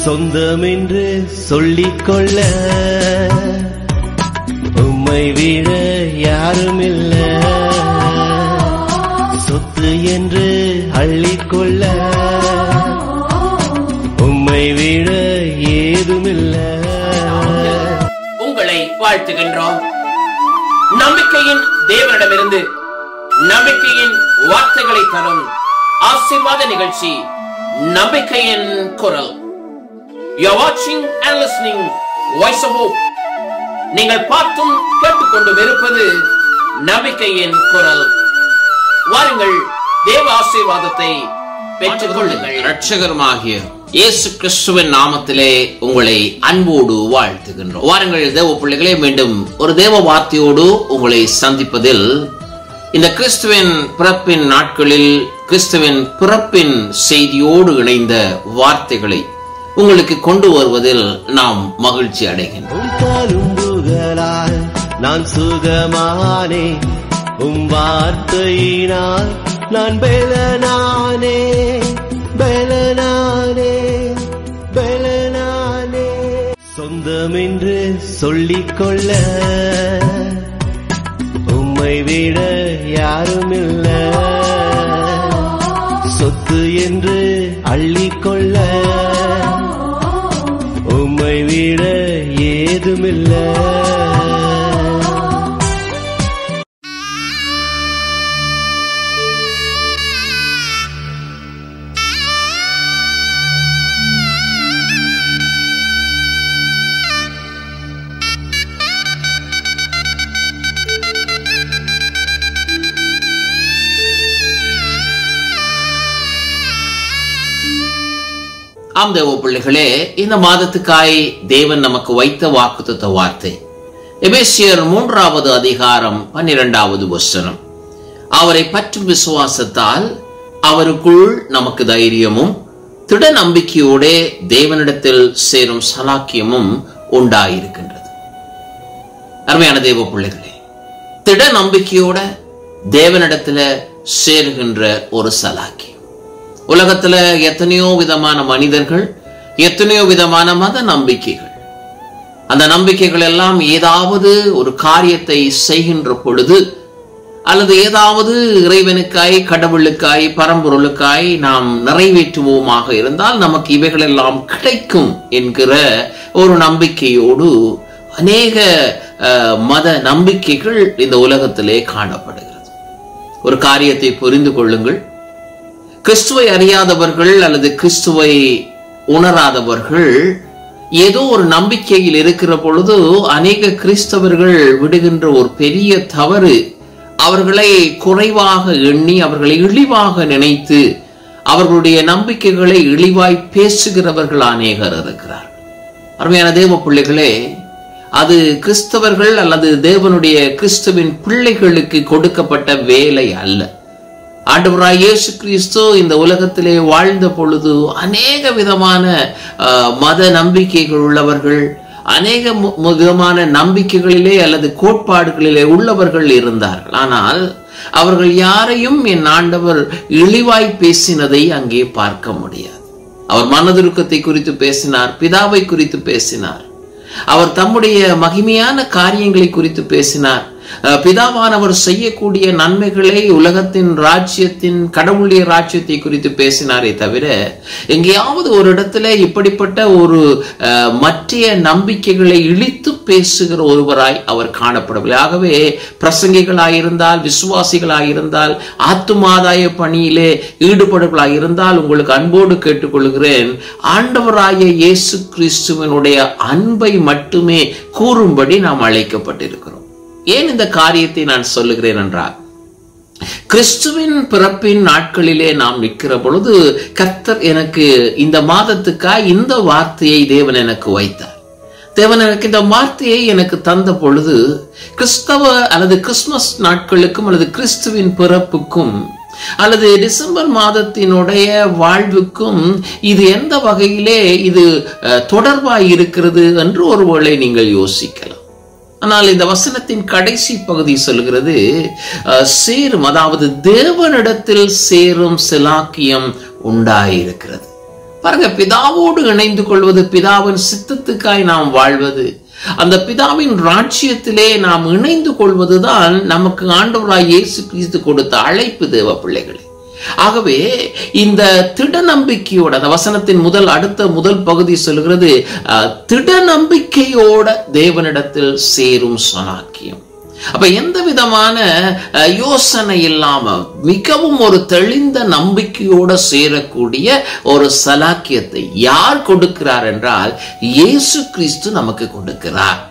சொந்தம் என்று சொல்லிக்கொள்ள உம்மை விட யாரும் இல்ல. சொத்து என்று அள்ளிக்கொள்ள உம்மை விட ஏதுமில்ல. உங்களை வாழ்த்துகின்றோம். நம்பிக்கையின் தேவனிடமிருந்து நம்பிக்கையின் வார்த்தைகளை தரும் ஆசீர்வாத நிகழ்ச்சி நம்பிக்கையின் குரல். You are watching and listening Voice of Hope. நீங்கள் பார்த்தும் கேட்டுக்கொண்டு இருப்பது நம்பிக்கையின் குரல். வாருங்கள், தேவ ஆசீர்வாதத்தை பெற்றுக் கொள்ளுங்கள். இரட்சகருமாகிய இயேசு கிறிஸ்துவின் நாமத்திலே உங்களை அன்போடு வாழ்த்துகின்றோம். வாருங்கள் தேவ பிள்ளைகளே, மீண்டும் ஒரு தேவ வார்த்தையோடு உங்களை சந்திப்பதில் இந்த கிறிஸ்துவின் பிறப்பின் நாட்களில் கிறிஸ்துவின் பிறப்பின் செய்தியோடு இணைந்த வார்த்தைகளை உங்களுக்கு கொண்டு வருவதில் நாம் மகிழ்ச்சி அடைகின்றோம். நான் சுகமானே, உம் வார்த்தையினால் நான் பெலனானே, பெலனானே, பெலனானே. சொந்தம் என்று சொல்லிக்கொள்ள உம்மை விட யாரும் இல்ல. சொத்து என்று அள்ளிக்கொள்ள உம்மை விட ஏதுமில்ல. ஆம் தேவ பிள்ளைகளே, இந்த மாதத்துக்காய் தேவன் நமக்கு வைத்த வாக்குத்தத்த வார்த்தை எபேசியர் 3வது அதிகாரம் 12வது வசனம். அவரை பற்றும் விசுவாசத்தால் அவருக்குள் நமக்கு தைரியமும் திட நம்பிக்கையோட தேவனிடத்தில் சேரும் சலாக்கியமும் உண்டாயிருக்கின்றது. அருமையான தேவ பிள்ளைகளே, திட நம்பிக்கையோட தேவனிடத்துல சேருகின்ற ஒரு சலாக்கியம். உலகத்துல எத்தனையோ விதமான மனிதர்கள், எத்தனையோ விதமான மத நம்பிக்கைகள். அந்த நம்பிக்கைகள் எல்லாம் ஏதாவது ஒரு காரியத்தை செய்கின்ற பொழுது அல்லது ஏதாவது இறைவனுக்காய், கடவுளுக்காய், பரம்பொருளுக்காய் நாம் நிறைவேற்றுவோமாக இருந்தால் நமக்கு இவைகள் எல்லாம் கிடைக்கும் என்கிற ஒரு நம்பிக்கையோடு அநேக மத நம்பிக்கைகள் இந்த உலகத்திலே காணப்படுகிறது. ஒரு காரியத்தை புரிந்து கொள்ளுங்கள். கிறிஸ்துவை அறியாதவர்கள் அல்லது கிறிஸ்துவை உணராதவர்கள் ஏதோ ஒரு நம்பிக்கையில் இருக்கிற பொழுது அநேக கிறிஸ்தவர்கள் விடுகின்ற ஒரு பெரிய தவறு, அவர்களை குறைவாக எண்ணி, அவர்களை இழிவாக நினைத்து, அவர்களுடைய நம்பிக்கைகளை இழிவாய் பேசுகிறவர்கள் அநேகர் இருக்கிறார். அருமையான தேவ பிள்ளைகளே, அது கிறிஸ்தவர்கள் அல்லது தேவனுடைய கிறிஸ்துவின் பிள்ளைகளுக்கு கொடுக்கப்பட்ட வேலை அல்ல. ஆண்டவராய் இயேசு கிறிஸ்து இந்த உலகத்திலே வாழ்ந்த பொழுது அநேக விதமான மத நம்பிக்கைகள் உள்ளவர்கள், அநேக விதமான நம்பிக்கைகளிலே அல்லது கோட்பாடுகளிலே உள்ளவர்கள் இருந்தார்கள். ஆனால் அவர்கள் யாரையும் என் ஆண்டவர் இழிவாய் பேசினதை அங்கே பார்க்க முடியாது. அவர் மனதுருக்கத்தை குறித்து பேசினார், பிதாவை குறித்து பேசினார், அவர் தம்முடைய மகிமையான காரியங்களை குறித்து பேசினார். பிதாவானவர் செய்யக்கூடிய நன்மைகளை, உலகத்தின் ராஜ்யத்தின், கடவுளுடைய ராஜ்யத்தை குறித்து பேசினாரே தவிர எங்கேயாவது ஒரு இடத்துல இப்படிப்பட்ட ஒரு மற்ற நம்பிக்கைகளை இழித்து பேசுகிற ஒருவராய் அவர் காணப்படவில்லை. ஆகவே பிரசங்கிகளாயிருந்தால், விசுவாசிகளாயிருந்தால், ஆத்துமாதாய பணியிலே ஈடுபடுகளாயிருந்தால் உங்களுக்கு அன்போடு கேட்டுக்கொள்கிறேன், ஆண்டவராய இயேசு கிறிஸ்துவனுடைய அன்பை மட்டுமே கூறும்படி நாம் அழைக்கப்பட்டிருக்கிறோம். ஏன் இந்த காரியத்தை நான் சொல்லுகிறேன் என்றால், கிறிஸ்துவின் பிறப்பின் நாட்களிலே நாம் நிற்கிற பொழுது கர்த்தர் எனக்கு இந்த மாதத்துக்காய் இந்த வார்த்தையை தேவன் எனக்கு வைத்தார். தேவன் எனக்கு இந்த வார்த்தையை எனக்கு தந்த பொழுது கிறிஸ்தவ அல்லது கிறிஸ்துமஸ் நாட்களுக்கும் அல்லது கிறிஸ்துவின் பிறப்புக்கும் அல்லது டிசம்பர் மாதத்தினுடைய வாழ்வுக்கும் இது எந்த வகையிலே இது தொடர்பாய் இருக்கிறது என்று ஒருவேளை நீங்கள் யோசிக்கலாம். ஆனால் இந்த வசனத்தின் கடைசி பகுதி சொல்கிறது, சேரும், அதாவது தேவனிடத்தில் சேரும் சிலாக்கியம் உண்டாயிருக்கிறது. பாருங்க, பிதாவோடு இணைந்து கொள்வது, பிதாவின் சித்தத்துக்காய் நாம் வாழ்வது, அந்த பிதாவின் ராஜ்யத்திலே நாம் இணைந்து கொள்வதுதான் நமக்கு ஆண்டவராய் இயேசு கிறிஸ்து கொடுத்த அழைப்பு தேவ பிள்ளைகளே. ஆகவே இந்த திட நம்பிக்கையோட, அந்த வசனத்தின் முதல் பகுதி சொல்கிறது, திட நம்பிக்கையோட தேவனிடத்தில் சேரும் சலாக்கியம். அப்ப எந்த விதமான யோசனை இல்லாம மிகவும் ஒரு தெளிந்த நம்பிக்கையோட சேரக்கூடிய ஒரு சலாக்கியத்தை யார் கொடுக்கிறார் என்றால் இயேசு கிறிஸ்து நமக்கு கொடுக்கிறார்.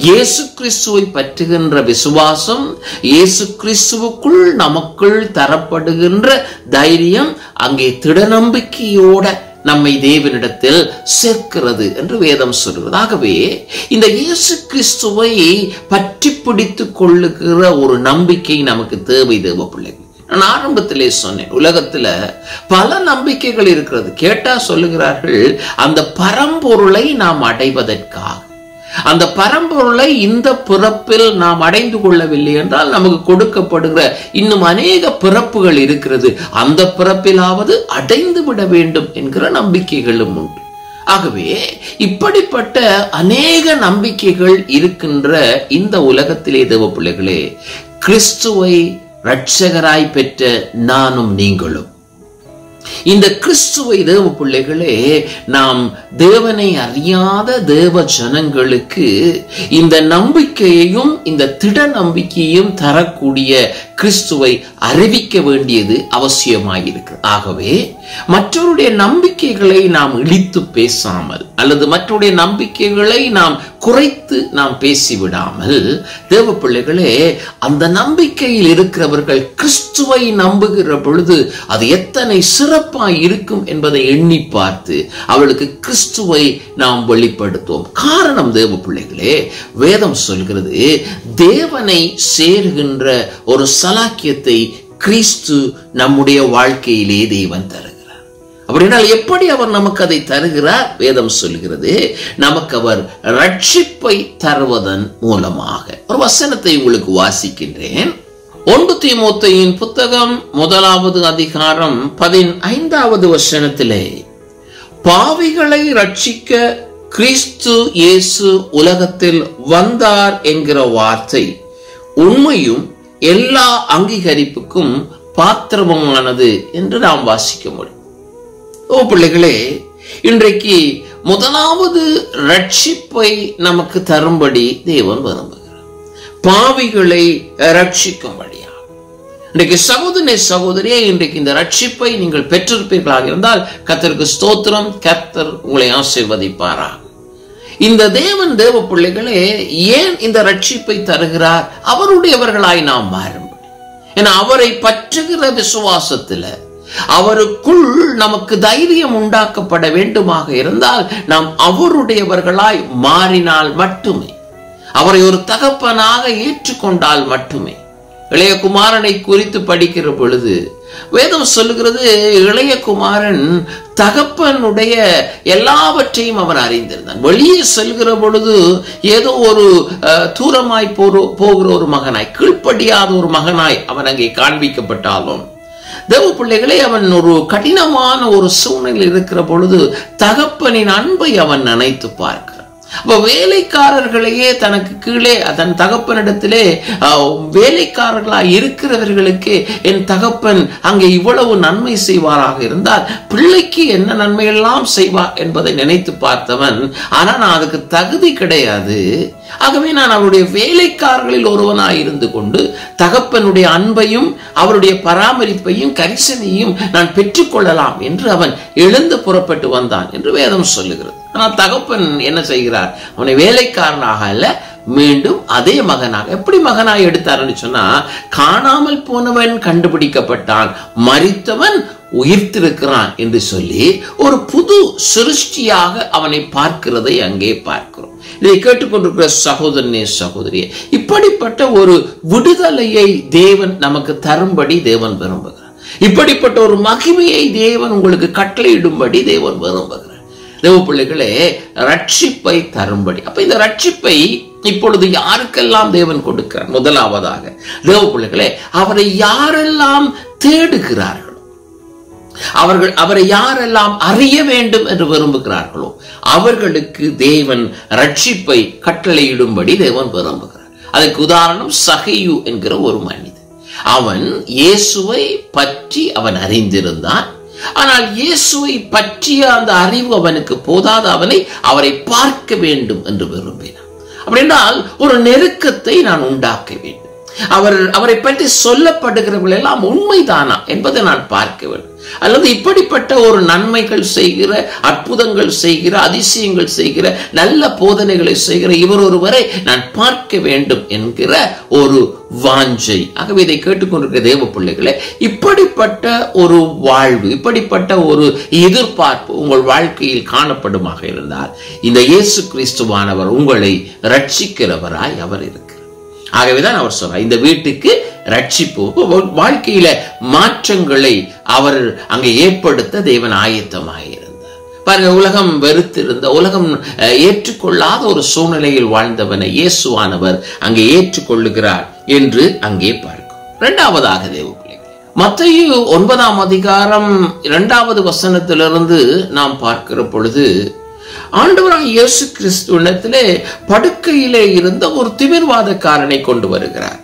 இயேசு கிறிஸ்துவை பற்றுகின்ற விசுவாசம், இயேசு கிறிஸ்துவுக்குள் நமக்குள் தரப்படுகின்ற தைரியம் அங்கே திட நம்பிக்கையோட நம்மை தேவனிடத்தில் சேர்க்கிறது என்று வேதம் சொல்கிறது. ஆகவே இந்த இயேசு கிறிஸ்துவை பற்றி பிடித்துக் கொள்ளுகிற ஒரு நம்பிக்கை நமக்கு தேவை தேவ பிள்ளைகள். நான் ஆரம்பத்திலே சொன்னேன், உலகத்துல பல நம்பிக்கைகள் இருக்கிறது. கேட்டா சொல்லுகிறார்கள், அந்த பரம்பொருளை நாம் அடைவதற்காக, அந்த பரம்பொருளை இந்த பிறப்பில் நாம் அடைந்து கொள்ளவில்லை என்றால் நமக்கு கொடுக்கப்படுகிற இன்னும் அநேக பிறப்புகள் இருக்கிறது, அந்த பிறப்பிலாவது அடைந்து விட வேண்டும் என்கிற நம்பிக்கைகளும் உண்டு. ஆகவே இப்படிப்பட்ட அநேக நம்பிக்கைகள் இருக்கின்ற இந்த உலகத்திலே தேவ பிள்ளைகளே, கிறிஸ்துவை இரட்சகராய் பெற்ற நானும் நீங்களும், இந்த கிறிஸ்துவை தேவ பிள்ளைகளே, நாம் தேவனை அறியாத தேவ ஜனங்களுக்கு இந்த நம்பிக்கையையும் இந்த திட நம்பிக்கையையும் தரக்கூடிய கிறிஸ்துவை அறிவிக்க வேண்டியது அவசியமாயிருக்கு. ஆகவே மற்றவருடைய நம்பிக்கைகளை நாம் இழித்து பேசாமல், அல்லது மற்றவருடைய நம்பிக்கைகளை நாம் குறைத்து நாம் பேசிவிடாமல், தேவ பிள்ளைகளே, அந்த நம்பிக்கையில் இருக்கிறவர்கள் கிறிஸ்துவை நம்புகிற பொழுது அது எத்தனை சிறப்பாய் இருக்கும் என்பதை எண்ணி பார்த்து அவளுக்கு கிறிஸ்துவை நாம் வெளிப்படுத்துவோம். காரணம் தேவ பிள்ளைகளே, வேதம் சொல்கிறது, தேவனை சேர்கின்ற ஒரு சலாக்கியத்தை கிறிஸ்து நம்முடைய வாழ்க்கையிலே தேவன் தருகிறார். அப்படினால் எப்படி அவர் நமக்கு அதை தருகிறார்? வேதம் சொல்கிறது, நமக்கு அவர் ரட்சிப்பை தருவதன் மூலமாக. ஒரு வசனத்தை உங்களுக்கு வாசிக்கின்றேன். 1 தீமோத்தேயுவின் புத்தகம் 1வது அதிகாரம் 15வது வசனத்திலே, பாவிகளை ரட்சிக்க கிறிஸ்து இயேசு உலகத்தில் வந்தார் என்கிற வார்த்தை உண்மையும் எல்லா அங்கீகரிப்புக்கும் பாத்திரமானது என்று நாம் வாசிக்க முடியும். ஓ பிள்ளைகளே, இன்றைக்கு முதலாவது ரட்சிப்பை நமக்கு தரும்படி தேவன் விரும்புகிறார், பாவிகளை ரட்சிக்கும்படியா. இன்றைக்கு சகோதரியே, இன்றைக்கு இந்த ரட்சிப்பை நீங்கள் பெற்றிருப்பீர்களாக இருந்தால் கர்த்தருக்கு ஸ்தோத்திரம், கர்த்தர் உங்களை ஆசீர்வதிப்பாரா. இந்த தேவன் தேவ பிள்ளைகளே ஏன் இந்த ரட்சிப்பை தருகிறார்? அவருடையவர்களாய் நாம் மாறும்படி. ஏன்னா அவரை பற்றுகிற விசுவாசத்துல அவருக்குள் நமக்கு தைரியம் உண்டாக்கப்பட வேண்டுமாக இருந்தால் நாம் அவருடையவர்களாய் மாறினால் மட்டுமே, அவரை ஒரு தகப்பனாக ஏற்றுக்கொண்டால் மட்டுமே. இளைய குமாரனை குறித்து படிக்கிற பொழுது வேதம் சொல்லுகிறது, இளைய குமாரன் தகப்பனுடைய எல்லாவற்றையும் அவன் அறிந்திருந்தான். வெளியே செல்கிற பொழுது ஏதோ ஒரு தூரமாய் போகிற ஒரு மகனாய், கீழ்ப்படியாத ஒரு மகனாய் அவன் அங்கே காண்பிக்கப்பட்டாலும், தேவ பிள்ளைகளே, அவன் ஒரு கடினமான ஒரு சூழ்நிலை இருக்கிற பொழுது தகப்பனின் அன்பை அவன் நினைத்து பார்க்கிறான். அப்ப வேலைக்காரர்களையே தனக்கு கீழே தன் தகப்பனிடத்திலே வேலைக்காரர்களாய் இருக்கிறவர்களுக்கு என் தகப்பன் அங்கே இவ்வளவு நன்மை செய்வாராக இருந்தால் பிள்ளைக்கு என்ன நன்மையெல்லாம் செய்வார் என்பதை நினைத்து பார்த்தவன், ஆனா நான் அதுக்கு தகுதி கிடையாது, ஆகவே நான் அவருடைய வேலைக்காரர்களில் ஒருவனாய் இருந்து கொண்டு தகப்பனுடைய அன்பையும் அவருடைய பராமரிப்பையும் கரிசனையும் நான் பெற்றுக்கொள்ளலாம் என்று அவன் எழுந்து புறப்பட்டு வந்தான் என்று வேதம் சொல்லுகிறது. ஆனால் தகப்பன் என்ன செய்கிறார்? அவனை வேலைக்காரனாக அல்ல, மீண்டும் அதே மகனாக. எப்படி மகனாய் எடுத்தார்னு சொன்னா, காணாமல் போனவன் கண்டுபிடிக்கப்பட்டான், மரித்தவன் உயிர்த்திருக்கிறான் என்று சொல்லி ஒரு புது சிருஷ்டியாக அவனை பார்க்கிறதை அங்கே பார்க்கிறோம். இதை கேட்டுக்கொண்டிருக்கிற சகோதரனே, சகோதரியே, இப்படிப்பட்ட ஒரு விடுதலையை தேவன் நமக்கு தரும்படி தேவன் விரும்புகிறார். இப்படிப்பட்ட ஒரு மகிமையை தேவன் உங்களுக்கு கட்டளையிடும்படி தேவன் விரும்புகிறார். தேவ பிள்ளைகளே, ரட்சிப்பை தரும்படி. அப்ப இந்த ரட்சிப்பை இப்பொழுது யாருக்கெல்லாம் தேவன் கொடுக்கிறார்? முதலாவதாக தேவ பிள்ளைகளே, அவரை யாரெல்லாம் தேடுகிறார்களோ, அவரை யாரெல்லாம் அறிய வேண்டும் என்று விரும்புகிறார்களோ அவர்களுக்கு தேவன் ரட்சிப்பை கட்டளையிடும்படி தேவன் விரும்புகிறார். அதற்கு உதாரணம் சகையு என்கிற ஒரு மனிதன். அவன் இயேசுவை பற்றி அவன் அறிந்திருந்தான். ஆனால் இயேசுவை பற்றிய அந்த அறிவு அவனுக்கு போதாத அவரை பார்க்க வேண்டும் என்று விரும்பினான். அப்படின்றால் ஒரு நெருக்கத்தை நான் உண்டாக்க வேண்டும். அவரை பற்றி சொல்லப்படுகிறவர்கள் எல்லாம் உண்மைதானா என்பதை நான் பார்க்க வேண்டும். அல்லது இப்படிப்பட்ட ஒரு நன்மைகள் செய்கிற, அற்புதங்கள் செய்கிற, அதிசயங்கள் செய்கிற, நல்ல போதனைகளை செய்கிற இவர் ஒருவரை நான் பார்க்க வேண்டும் என்கிற ஒரு வாஞ்சை. ஆகவே இதை கேட்டுக்கொண்டிருக்கிற தேவ பிள்ளைகளே, இப்படிப்பட்ட ஒரு வாழ்வு, இப்படிப்பட்ட ஒரு எதிர்பார்ப்பு உங்கள் வாழ்க்கையில் காணப்படுமாக இருந்தால் இந்த இயேசு கிறிஸ்துவானவர் உங்களை ரட்சிக்கிறவராய் அவர் இருக்கிறார். ஆகவேதான் அவர் சொல்றார், இந்த வீட்டுக்கு ரட்சிப்பு, வாழ்க்கையில மாற்றங்களை அவர் அங்கே ஏற்படுத்த தேவன் ஆயத்தமாயிருந்தார். பாருங்க, உலகம் வெறுத்திருந்த, உலகம் ஏற்றுக்கொள்ளாத ஒரு சூழ்நிலையில் வாழ்ந்தவனை இயேசுவானவர் அங்கே ஏற்றுக்கொள்ளுகிறார் என்று அங்கே பார்க்கும். இரண்டாவதாக தேவ பிள்ளைகள், மத்தேயு 9ஆம் அதிகாரம் 2வது வசனத்திலிருந்து நாம் பார்க்கிற பொழுது, ஆண்டவராய் இயேசு கிறிஸ்துவிடத்திலே படுக்கையிலே இருந்த ஒரு திமிர்வாதக்காரனை கொண்டு வருகிறார்.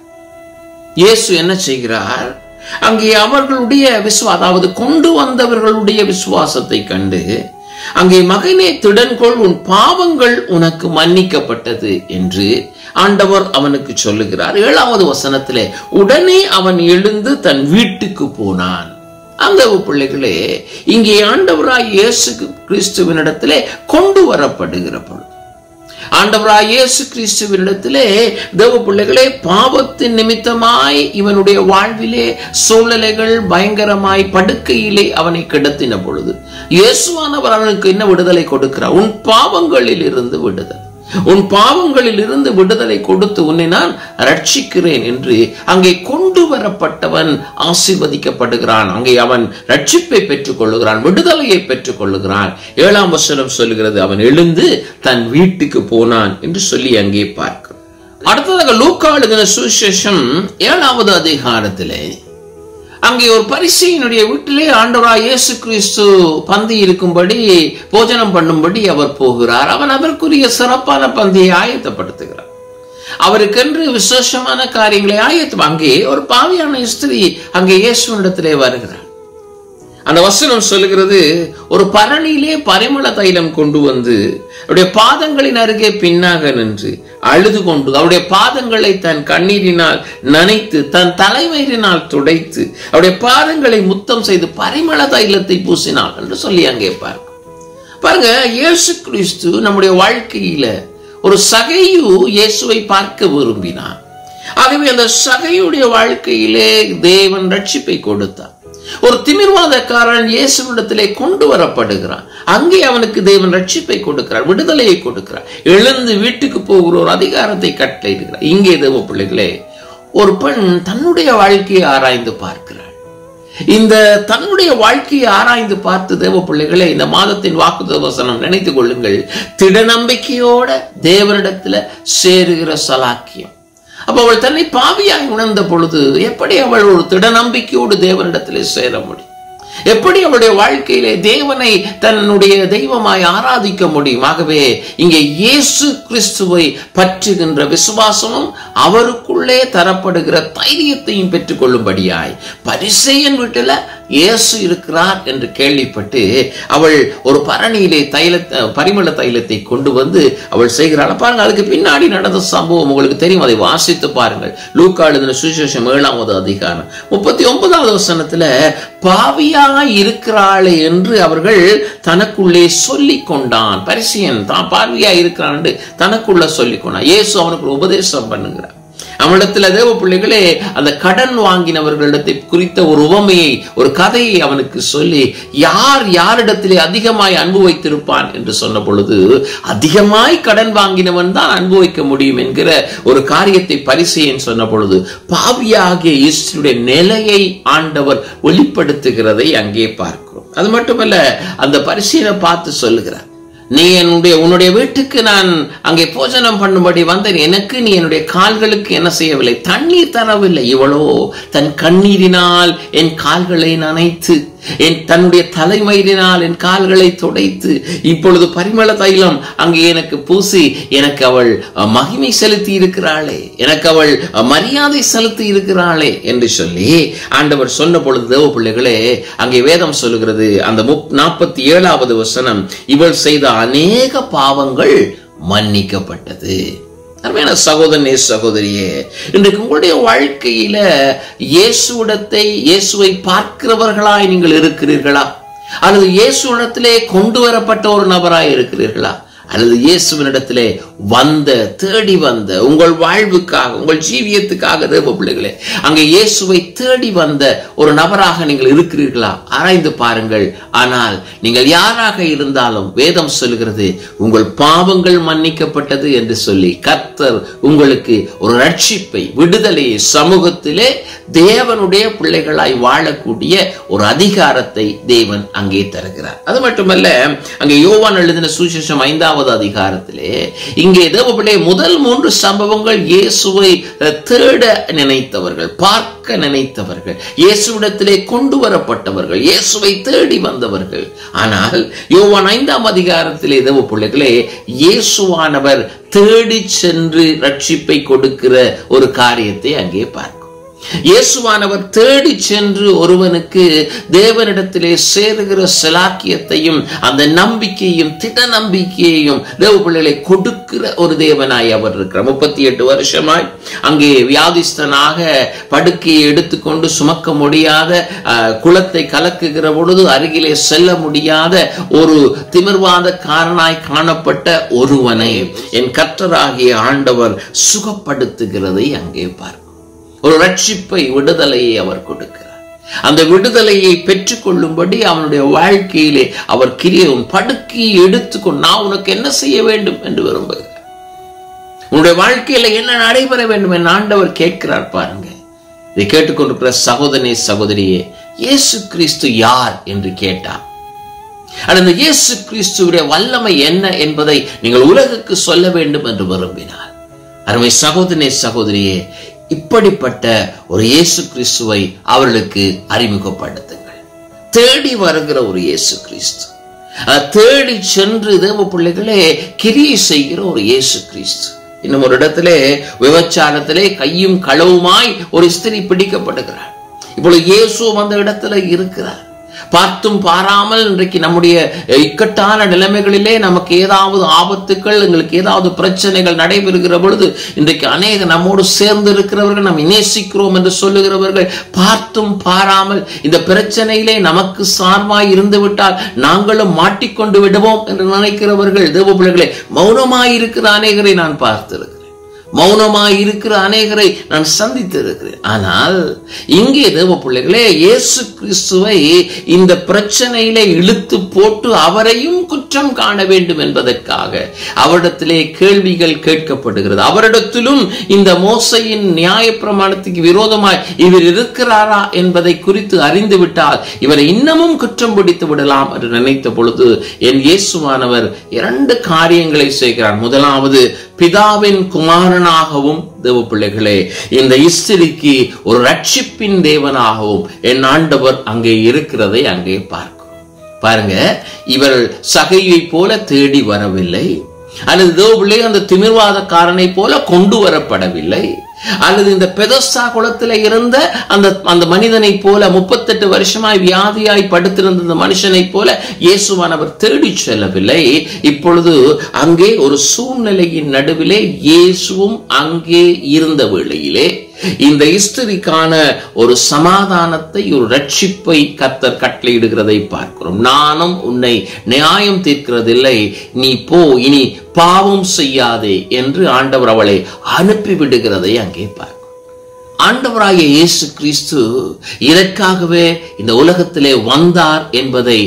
இயேசு என்ன செய்கிறார்? அங்கே அவர்களுடைய அதாவது கொண்டு வந்தவர்களுடைய விசுவாசத்தை கண்டு, அங்கே மகனே திடன்கொள், உன் பாவங்கள் உனக்கு மன்னிக்கப்பட்டது என்று ஆண்டவர் அவனுக்கு சொல்லுகிறார். 7வது வசனத்திலே, உடனே அவன் எழுந்து தன் வீட்டுக்கு போனான். அந்த பிள்ளைகளே, இங்கே ஆண்டவராய் இயேசு கிறிஸ்துவினிடத்திலே கொண்டு வரப்படுகிற பொழுது, ஆண்டவராய் இயேசு கிறிஸ்துவினிடத்திலே தேவ பிள்ளைகளே, பாவத்தின் நிமித்தமாய் இவனுடைய வாழ்விலே சூழ்நிலைகள் பயங்கரமாய் படுக்கையிலே அவனை கிடத்தின பொழுது இயேசுவானவர் அவனுக்கு என்ன விடுதலை கொடுக்கிறார்? உன் பாவங்களில் இருந்து விடுதலை, உன் பாவங்களில் இருந்து விடுதலை கொடுத்து உன்னை நான் ரட்சிக்கிறேன் என்று அங்கே கொண்டு வரப்பட்டவன் ஆசீர்வதிக்கப்படுகிறான். அங்கே அவன் ரட்சிப்பை பெற்றுக் கொள்ளுகிறான், விடுதலையை பெற்றுக் கொள்ளுகிறான். 7ஆம் வசனம் சொல்லுகிறது, அவன் எழுந்து தன் வீட்டுக்கு போனான் என்று சொல்லி அங்கே பார்க்கிறோம். அடுத்ததாக லூக்கா எழுதின சுவிசேஷம் 7வது அதிகாரத்திலே அங்கே ஒரு பரிசேயனுடைய வீட்டிலே ஆண்டவராய் இயேசு கிறிஸ்து பந்தி இருக்கும்படி, போஜனம் பண்ணும்படி அவர் போகிறார். அவன் அதற்குரிய சிறப்பான பந்தியை ஆயத்தப்படுத்துகிறார். அவருக்கென்று விசேஷமான காரியங்களை அங்கே ஒரு பாவியான ஸ்திரீ அங்கே இயேசுவினிடத்திலே வருகிறார். அந்த வசனம் சொல்லுகிறது, ஒரு பரணியிலே பரிமள தைலம் கொண்டு வந்து அவருடைய பாதங்களின் அருகே பின்னாக நின்று அழுது கொண்டு அவருடைய பாதங்களை தன் கண்ணீரினால் நனைத்து தன் தலைமயிரினால் துடைத்து அவருடைய பாதங்களை முத்தம் செய்து பரிமள தைலத்தை பூசினாள் என்று சொல்லி அங்கே பாருங்க. இயேசு கிறிஸ்து நம்முடைய வாழ்க்கையில ஒரு சகையு இயேசுவை பார்க்க விரும்பினார். ஆகவே அந்த சகையுடைய வாழ்க்கையிலே தேவன் ரட்சிப்பை கொடுத்தார். ஒரு திமிர்வாதக்காரன் இயேசுவிடத்திலே கொண்டு வரப்படுகிறான். அங்கே அவனுக்கு தேவன் ரட்சிப்பை கொடுக்கிறார், விடுதலையை கொடுக்கிறார். எழுந்து வீட்டுக்கு போகிற ஒரு அதிகாரத்தை கட்டளையிடுகிறார். இங்கே தேவ பிள்ளைகளே, ஒரு பெண் தன்னுடைய வாழ்க்கையை ஆராய்ந்து பார்க்கிறாள். இந்த தன்னுடைய வாழ்க்கையை ஆராய்ந்து பார்த்து தேவ பிள்ளைகளே, இந்த மாதத்தின் வாக்குத்தத்த வசனம் நினைத்துக் கொள்ளுங்கள், திட நம்பிக்கையோட தேவனிடத்துல சேருகிற சலாக்கியம். அப்ப அவள் தன்னை பாவியாய் உணர்ந்த பொழுது எப்படி அவள் ஒரு திட நம்பிக்கையோடு தேவனிடத்திலே சேர முடியும்? எப்படி அவளுடைய வாழ்க்கையிலே தேவனை தன்னுடைய தெய்வமாய் ஆராதிக்க முடியும்? ஆகவே இங்கே இயேசு கிறிஸ்துவை பற்றுகின்ற விசுவாசமும் அவருக்குள்ளே தரப்படுகிற தைரியத்தையும் பெற்றுக் கொள்ளும்படியாய் பரிசேயன் வீட்டில இயேசு இருக்கிறார் என்று கேள்விப்பட்டு அவள் ஒரு பரணியிலே பரிமள தைலத்தை கொண்டு வந்து அவள் செய்கிறாள். பாருங்க, அதுக்கு பின்னாடி நடந்த சம்பவம் உங்களுக்கு தெரியும், அதை வாசித்து பாருங்கள். லூக்கா எழுதின சுவிசேஷம் 7வது அதிகாரம் 39வது வசனத்துல, பாவியாய் இருக்கிறாளே என்று அவர்கள் தனக்குள்ளே சொல்லிக் கொண்டான். பரிசேயன் தான் பாவியாய் இருக்கிறான் என்று தனக்குள்ள சொல்லிக் கொண்டான். இயேசு அவனுக்கு உபதேசம் பண்ணுகிறார். அவனிடத்துல தேவ பிள்ளைகளே, அந்த கடன் வாங்கினவர்களிடத்தை குறித்த ஒரு உவமையை, ஒரு கதையை அவனுக்கு சொல்லி, யாரிடத்திலே அதிகமாய் அன்பு வைத்திருப்பான் என்று சொன்ன பொழுது, அதிகமாய் கடன் வாங்கினவன் தான் அன்பு வைக்க முடியும் என்கிற ஒரு காரியத்தை பரிசேயன் சொன்ன பொழுது, பாவியாகிய இயேசுடைய நிலையை ஆண்டவர் வெளிப்படுத்துகிறதை அங்கே பார்க்கிறோம். அது மட்டுமல்ல, அந்த பரிசேயனை பார்த்து சொல்லுகிறார், நீ உன்னுடைய வீட்டுக்கு நான் அங்கே போஜனம் பண்ணும்படி வந்தேன், எனக்கு நீ என்னுடைய கால்களுக்கு என்ன செய்யவில்லை? தண்ணீர் தரவில்லை. இவளோ தன் கண்ணீரினால் என் கால்களை நனைத்து தன்னுடைய தலைமயிரினால் என் கால்களை துடைத்து இப்பொழுது பரிமள தைலம் அங்கே எனக்கு பூசி எனக்கு அவள் மகிமை செலுத்தி இருக்கிறாளே, எனக்கு அவள் மரியாதை செலுத்தி இருக்கிறாளே என்று சொல்லி ஆண்டவர் சொன்ன பொழுது தேவ பிள்ளைகளே, அங்கே வேதம் சொல்லுகிறது அந்த 47வது வசனம், இவள் செய்த அநேக பாவங்கள் மன்னிக்கப்பட்டது. அருமையான சகோதரனே சகோதரியே, இன்றைக்கு உங்களுடைய வாழ்க்கையில இயேசுவை பார்க்கிறவர்களாய் நீங்கள் இருக்கிறீர்களா? அல்லது இயேசுவிடத்திலே கொண்டு வரப்பட்ட ஒரு நபராய் இருக்கிறீர்களா? அல்லது இயேசுவினிடத்திலே தேடி வந்த உங்கள் வாழ்வுக்காக, உங்கள் ஜீவியத்துக்காக தேவ பிள்ளைகளே, அங்கே இயேசுவை தேடி வந்த ஒரு நபராக நீங்கள் இருக்கிறீர்களா? ஆராய்ந்து பாருங்கள். ஆனால் நீங்கள் யாராக இருந்தாலும் வேதம் சொல்கிறது உங்கள் பாவங்கள் மன்னிக்கப்பட்டது என்று சொல்லி கர்த்தர் உங்களுக்கு ஒரு ரட்சிப்பை, விடுதலையை, சமூகத்திலே தேவனுடைய பிள்ளைகளாய் வாழக்கூடிய ஒரு அதிகாரத்தை தேவன் அங்கே தருகிறார். அது மட்டுமல்ல, அங்கே யோவான் எழுதின சுவிசேஷம் 5வது அதிகாரத்திலே இங்கே தேவபிள்ளை முதல் 3 சம்பவங்கள் இயேசுவை தேட நினைத்தவர்கள், பார்க்க நினைத்தவர்கள், இயேசுவிடத்திலே கொண்டு வரப்பட்டவர்கள், இயேசுவை தேடி வந்தவர்கள். ஆனால் யோவான் 5ஆம் அதிகாரத்திலே தேவபிள்ளைகளே, இயேசுவானவர் தேடி சென்று ரட்சிப்பை கொடுக்கிற ஒரு காரியத்தை அங்கே பார்க்க. இயேசுவானவர் தேடி சென்று ஒருவனுக்கு தேவனிடத்திலே சேருகிற செலாக்கியத்தையும் அந்த நம்பிக்கையும் திட நம்பிக்கையையும் தேவ பிள்ளைகளை கொடுக்கிற ஒரு தேவனாய் அவர் இருக்கிறார். 38 வருஷமாய் அங்கே வியாதிஸ்தனாக படுக்கையை எடுத்துக்கொண்டு சுமக்க முடியாத, குளத்தை கலக்குகிற பொழுது அருகிலே செல்ல முடியாத ஒரு திமிர்வாத காரனாய் காணப்பட்ட ஒருவனை என் கர்த்தராகிய ஆண்டவர் சுகப்படுத்துகிறதை அங்கே பார்க்க. ஒரு ரட்சிப்பை, விடுதலையை அவர் கொடுக்கிறார். அந்த விடுதலையை பெற்றுக் கொள்ளும்படி அவனுடைய வாழ்க்கையிலே அவர் உன் படுக்கையை எடுத்துக்கொண்டு நான் உனக்கு என்ன செய்ய வேண்டும் என்று விரும்புகிறார். உன்னுடைய வாழ்க்கையில என்ன நடைபெற வேண்டும் என்று ஆண்டவர் கேட்கிறார். பாருங்க, இதை கேட்டுக்கொண்டிருக்கிற சகோதரனே சகோதரியே, இயேசு கிறிஸ்து யார் என்று கேட்டார். அந்த இயேசு கிறிஸ்துவுடைய வல்லமை என்ன என்பதை நீங்கள் உலகுக்கு சொல்ல வேண்டும் என்று விரும்பினார். அருமை சகோதரனே சகோதரியே, இப்படிப்பட்ட ஒரு இயேசு கிறிஸ்துவை அவர்களுக்கு அறிமுகப்படுத்துங்கள். தேடி வருகிற ஒரு இயேசு கிறிஸ்து, தேடி சென்று தேவ பிள்ளைகளே கிரியை செய்கிற ஒரு இயேசு கிறிஸ்து. இன்னும் ஒரு இடத்திலே விபச்சாரத்திலே கையும் களவுமாய் ஒரு ஸ்திரீ பிடிக்கப்படுகிறார். இப்பொழுது இயேசு அந்த இடத்துல இருக்கிறார். பார்த்தும் பாராமல் இன்றைக்கு நம்முடைய இக்கட்டான நிலைமைகளிலே நமக்கு ஏதாவது ஆபத்துக்கள், எங்களுக்கு ஏதாவது பிரச்சனைகள் நடைபெறுகிற பொழுது இன்றைக்கு அநேக நம்மோடு சேர்ந்து இருக்கிறவர்கள், நாம் நேசிக்கிறோம் என்று சொல்லுகிறவர்கள், பார்த்தும் பாராமல் இந்த பிரச்சனையிலே நமக்கு சார்பாய் இருந்து விட்டால் நாங்களும் மாட்டிக்கொண்டு விடுவோம் என்று நினைக்கிறவர்கள் தேவ பிள்ளைகளே, மௌனமாயிருக்கிற அநேகரை நான் பார்த்திருக்கிறேன். மௌனமாய் இருக்கிற அநேகரை நான் சந்தித்து இருக்கிறேன். ஆனால் இங்கே தேவ பிள்ளைகளே, இயேசு கிறிஸ்துவை இந்த பிரச்சனையிலே இழுத்து போட்டு அவரையும் குற்றம் காண வேண்டும் என்பதற்காக அவரிடத்திலே கேள்விகள் கேட்கப்படுகிறது. அவரிடத்திலும் இந்த மோசையின் நியாயப்பிரமாணத்துக்கு விரோதமாய் இவர் இருக்கிறாரா என்பதை குறித்து அறிந்துவிட்டால் இவரை இன்னமும் குற்றம் பிடித்து விடலாம் என்று நினைத்த பொழுது என் இயேசுவானவர் 2 காரியங்களை செய்கிறார். முதலாவது, பிதாவின் குமாரனாகவும் தேவ பிள்ளைகளே இந்த ஸ்திரீக்கு ஒரு ரட்சிப்பின் தேவனாகவும் என் ஆண்டவர் அங்கே இருக்கிறதை அங்கே பார்க்கும். பாருங்க, இவர் சகையை போல தேடி வரவில்லை, அல்லது தேவ பிள்ளை அந்த திமிர்வாதக்காரனை போல கொண்டு வரப்படவில்லை, அல்லது இந்த பெதஸ்தா குளத்தில் இருந்த அந்த மனிதனை போல 38 வருஷமாய் வியாதியாய் படுத்திருந்த அந்த மனுஷனை போல இயேசுவானவர் தேடி செல்லவில்லை. இப்பொழுது அங்கே ஒரு சூழ்நிலையின் நடுவிலே இயேசுவும் அங்கே இருந்த வேளையிலே இந்த ஸ்திரீக்கான ஒரு சமாதானத்தை, ஒரு ரட்சிப்பை கர்த்தர் கட்டளையிடுகிறதை பார்க்கிறோம். நானும் உன்னை நியாயம் தீர்க்கிறதில்லை, நீ போ, இனி பாவம் செய்யாதே என்று ஆண்டவர் அவளை அனுப்பிவிடுகிறதை அங்கே பார்க்கிறோம். ஆண்டவராகிய இயேசு கிறிஸ்து இதற்காகவே இந்த உலகத்திலே வந்தார் என்பதை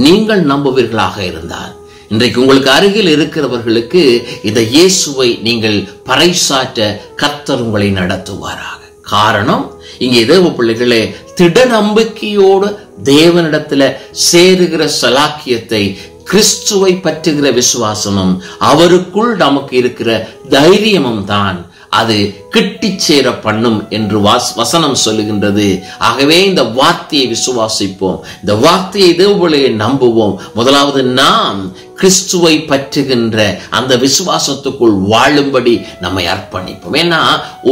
நீங்கள் நம்புவீர்களாக இருந்தால் இன்றைக்கு உங்களுக்கு அருகில் இருக்கிறவர்களுக்கு இந்த இயேசுவை நீங்கள் பறைசாற்ற கர்த்தர் உங்களை நடத்துவாராக. காரணம், இங்கே தேவ பிள்ளைகளே திட நம்பிக்கையோடு தேவனிடத்துல சேருகிற சலாக்கியத்தை, கிறிஸ்துவை பற்றுகிற விசுவாசமும் அவருக்குள் நமக்கு இருக்கிற தைரியமும் தான் அது கிட்டி சேர பண்ணும் என்று வசனம் சொல்லுகின்றது. ஆகவே இந்த வார்த்தையை விசுவாசிப்போம், இந்த வார்த்தையை தேவபிள்ளையை நம்புவோம். முதலாவது நாம் கிறிஸ்துவை பற்றுகின்ற அந்த விசுவாசத்துக்குள் வாழும்படி நம்மை அர்ப்பணிப்போம். ஏன்னா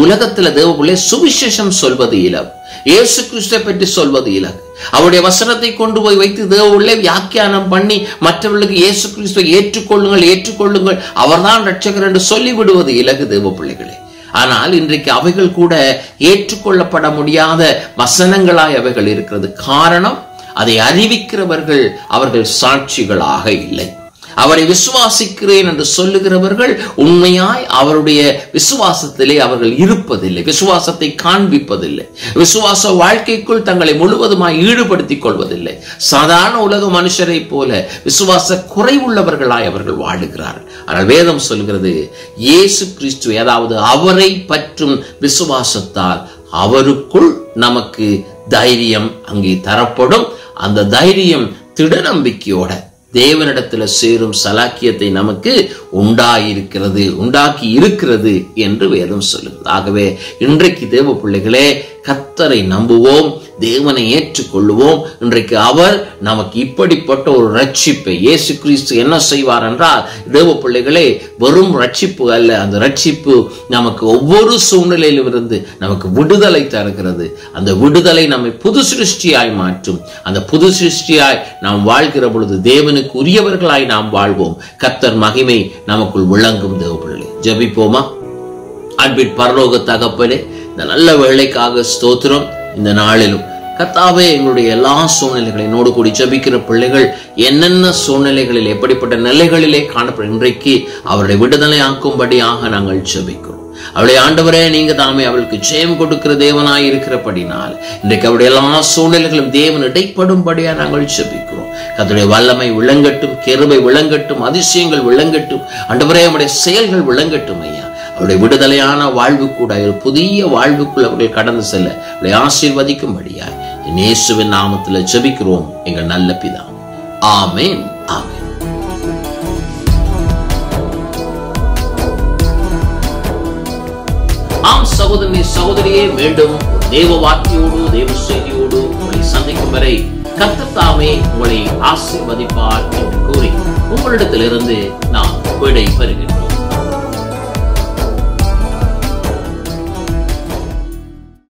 உலகத்துல தேவபிள்ளை சுவிசேஷம் சொல்வது இலகு, இயேசு கிறிஸ்துவை பற்றி சொல்வது இலகு. அவருடைய வசனத்தை கொண்டு போய் வைத்து தேவபிள்ளை வியாக்கியானம் பண்ணி மற்றவர்களுக்கு இயேசு கிறிஸ்துவை ஏற்றுக்கொள்ளுங்கள் அவர்தான் இரட்சகர் என்று சொல்லிவிடுவது இலகு தேவபிள்ளைகளே. ஆனால் இன்றைக்கு அவைகள் கூட ஏற்றுக்கொள்ளப்பட முடியாத வசனங்களாய் அவைகள் இருக்கிறது. காரணம், அதை அறிவிக்கிறவர்கள் அவர்கள் சாட்சிகளாக இல்லை. அவரை விசுவாசிக்கிறேன் என்று சொல்லுகிறவர்கள் உண்மையாய் அவருடைய விசுவாசத்திலே அவர்கள் இருப்பதில்லை, விசுவாசத்தை காண்பிப்பதில்லை, விசுவாச வாழ்க்கைக்குள் தங்களை முழுவதுமாய் ஈடுபடுத்திக் கொள்வதில்லை. சாதாரண உலக மனுஷரை போல விசுவாச குறைவுள்ளவர்களாய் அவர்கள் வாழுகிறார்கள். ஆனால் வேதம் சொல்கிறது, இயேசு கிறிஸ்து, அதாவது அவரை பற்றும் விசுவாசத்தால் அவருக்குள் நமக்கு தைரியம் அங்கே தரப்படும். அந்த தைரியம் திட நம்பிக்கையோட தேவனிடத்தில் சேரும் சலாக்கியத்தை நமக்கு உண்டாக்கி இருக்கிறது என்று வேதம் சொல்லுகிறது. ஆகவே இன்றைக்கு தேவ பிள்ளைகளே, கர்த்தரை நம்புவோம், தேவனை ஏற்றுக்கொள்ளுவோம். இன்றைக்கு அவர் நமக்கு இப்படிப்பட்ட ஒரு ரட்சிப்பை, இயேசு கிறிஸ்து என்ன செய்வார் என்றால், தேவ பிள்ளைகளே, வெறும் ரட்சிப்பு அல்ல, அந்த ரட்சிப்பு நமக்கு ஒவ்வொரு சூழ்நிலையிலும் இருந்து நமக்கு விடுதலை தருகிறது. அந்த விடுதலை நம்மை புது சிருஷ்டியாய் மாற்றும். அந்த புது சிருஷ்டியாய் நாம் வாழ்கிற பொழுது தேவனுக்கு உரியவர்களாய் நாம் வாழ்வோம். கர்த்தர் மகிமை நமக்குள் விளங்கும். தேவ பிள்ளைகளே, ஜெபிப்போமா? அன்பின் பரலோக தகப்பனே, இந்த நல்ல வேளைக்காக ஸ்தோத்திரம். இந்த நாளிலும் கர்த்தாவே, எங்களுடைய எல்லா சூழ்நிலைகளை நோடு கூடி ஜெபிக்கிற பிள்ளைகள் என்னென்ன சூழ்நிலைகளில் எப்படிப்பட்ட நிலைகளிலே காணப்படும், இன்றைக்கு அவருடைய விடுதலை ஆக்கும்படியாக நாங்கள் ஜெபிக்கிறோம். அவருடைய ஆண்டவரே, நீங்க தாமே அவளுக்கு ஜெயம் கொடுக்கிற தேவனாய் இருக்கிறபடினால் இன்றைக்கு அவருடைய எல்லா சூழ்நிலைகளும் தேவன் இடைப்படும்படியா நாங்கள் ஜெபிக்கிறோம். கர்த்தருடைய வல்லமை விளங்கட்டும், கிருபை விளங்கட்டும், அதிசயங்கள் விளங்கட்டும். ஆண்டவரே, அவருடைய செயல்கள் விளங்கட்டும் ஐயா. அவருடைய விடுதலையான வாழ்வு கூட புதிய வாழ்வுக்குள் அவர்கள் கடந்து செல்ல அவரை ஆசீர்வதிக்கும்படியாய் இயேசுவின் நாமத்தில் ஜெபிக்கிறோம் எங்கள் நல்ல பிதாவே. ஆமென், ஆமென். ஆம் சகோதரனே, சகோதரியே, மீண்டும் தேவ வார்த்தையோடு தேவ செய்தியோடு உங்களை சந்திக்கும் வரை கர்த்தர் தாமே உங்களை ஆசீர்வதிப்பார் என்று கூறி உங்களிடத்திலிருந்து நான் விடை பெறுகிறேன்.